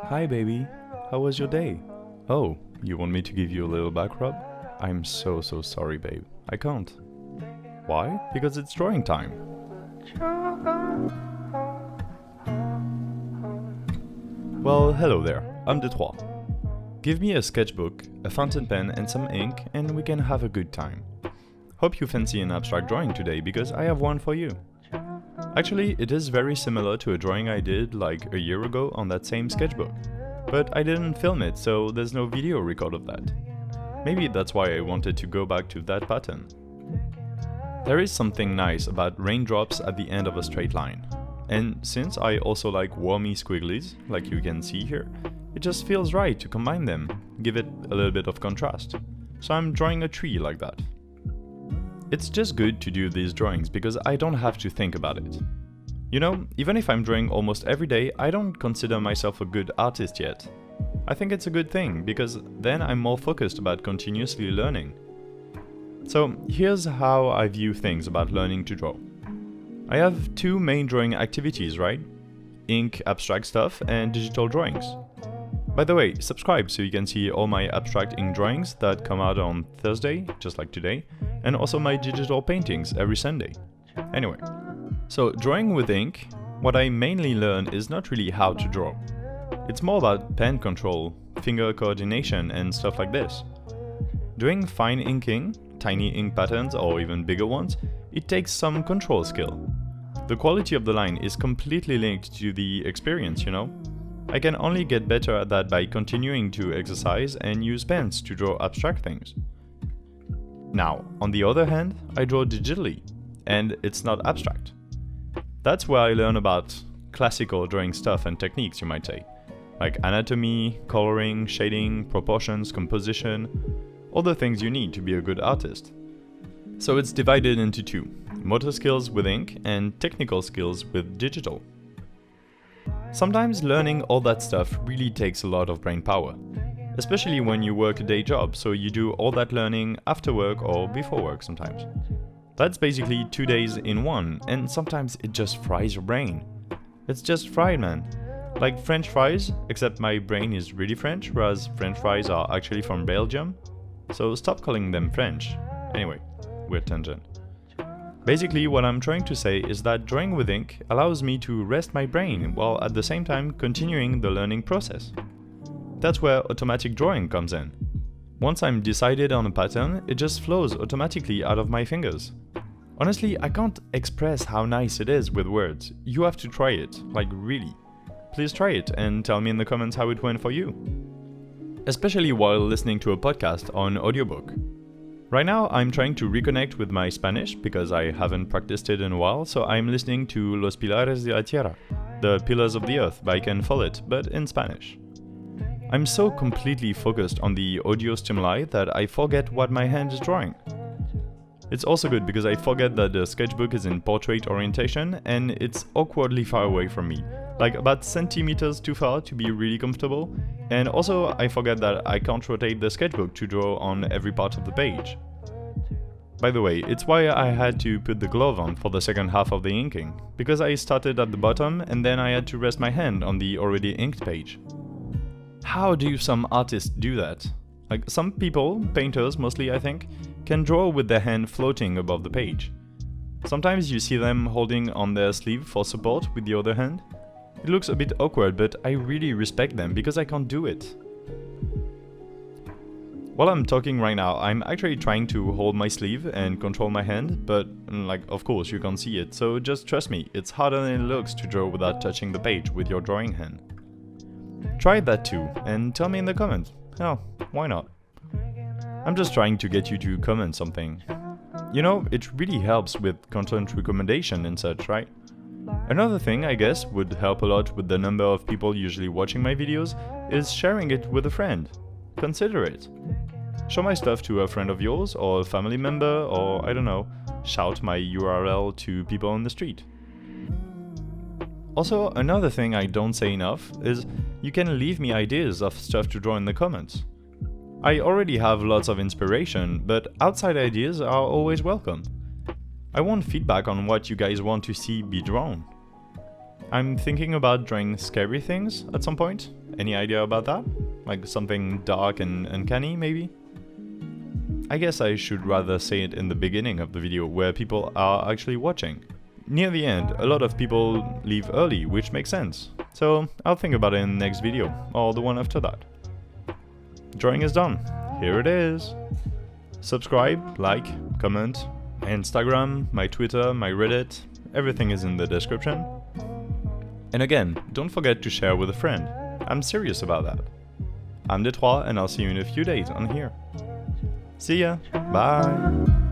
Hi baby, how was your day? Oh, you want me to give you a little back rub? I'm so sorry babe, I can't. Why? Because it's drawing time. Well, hello there, I'm Detroit. Give me a sketchbook, a fountain pen and some ink and we can have a good time. Hope you fancy an abstract drawing today because I have one for you. Actually, it is very similar to a drawing I did like a year ago on that same sketchbook. But I didn't film it, so there's no video record of that. Maybe that's why I wanted to go back to that pattern. There is something nice about raindrops at the end of a straight line. And since I also like wormy squigglies, like you can see here, it just feels right to combine them, give it a little bit of contrast. So I'm drawing a tree like that. It's just good to do these drawings because I don't have to think about it. You know, even if I'm drawing almost every day, I don't consider myself a good artist yet. I think it's a good thing because then I'm more focused about continuously learning. So here's how I view things about learning to draw. I have two main drawing activities, right? Ink abstract stuff and digital drawings. By the way, subscribe so you can see all my abstract ink drawings that come out on Thursday, just like today, and also my digital paintings every Sunday. Anyway, so drawing with ink, what I mainly learn is not really how to draw. It's more about pen control, finger coordination and stuff like this. Doing fine inking, tiny ink patterns or even bigger ones, it takes some control skill. The quality of the line is completely linked to the experience, you know? I can only get better at that by continuing to exercise and use pens to draw abstract things. Now, on the other hand, I draw digitally, and it's not abstract. That's where I learn about classical drawing stuff and techniques, you might say, like anatomy, coloring, shading, proportions, composition, all the things you need to be a good artist. So it's divided into two, motor skills with ink and technical skills with digital. Sometimes learning all that stuff really takes a lot of brain power, especially when you work a day job, so you do all that learning after work or before work sometimes. That's basically 2 days in one, and sometimes it just fries your brain. It's just fried, man. Like French fries, except my brain is really French, whereas French fries are actually from Belgium. So stop calling them French. Anyway, weird tangent. Basically, what I'm trying to say is that drawing with ink allows me to rest my brain while at the same time continuing the learning process. That's where automatic drawing comes in. Once I'm decided on a pattern, it just flows automatically out of my fingers. Honestly, I can't express how nice it is with words. You have to try it, like really. Please try it and tell me in the comments how it went for you. Especially while listening to a podcast or an audiobook. Right now, I'm trying to reconnect with my Spanish because I haven't practiced it in a while, so I'm listening to Los Pilares de la Tierra, The Pillars of the Earth by Ken Follett, but in Spanish. I'm so completely focused on the audio stimuli that I forget what my hand is drawing. It's also good because I forget that the sketchbook is in portrait orientation and it's awkwardly far away from me, like about centimeters too far to be really comfortable, and also I forget that I can't rotate the sketchbook to draw on every part of the page. By the way, it's why I had to put the glove on for the second half of the inking, because I started at the bottom and then I had to rest my hand on the already inked page. How do some artists do that? Like some people, painters mostly I think, can draw with their hand floating above the page. Sometimes you see them holding on their sleeve for support with the other hand. It looks a bit awkward, but I really respect them because I can't do it. While I'm talking right now, I'm actually trying to hold my sleeve and control my hand, but like of course you can't see it, so just trust me, it's harder than it looks to draw without touching the page with your drawing hand. Try that too, and tell me in the comments. Hell, why not? I'm just trying to get you to comment something. You know, it really helps with content recommendation and such, right? Another thing, I guess, would help a lot with the number of people usually watching my videos is sharing it with a friend. Consider it. Show my stuff to a friend of yours or a family member, or I don't know, shout my URL to people on the street. Also, another thing I don't say enough is you can leave me ideas of stuff to draw in the comments. I already have lots of inspiration, but outside ideas are always welcome. I want feedback on what you guys want to see be drawn. I'm thinking about drawing scary things at some point, Any idea about that? Like something dark and uncanny, maybe? I guess I should rather say it in the beginning of the video, where people are actually watching. Near the end, a lot of people leave early, which makes sense. So I'll think about it in the next video, or the one after that. Drawing is done. Here it is. Subscribe, like, comment. My Instagram, my Twitter, my Reddit, everything is in the description. And again, don't forget to share with a friend. I'm serious about that. I'm Detroit, and I'll see you in a few days on here. See ya! Bye!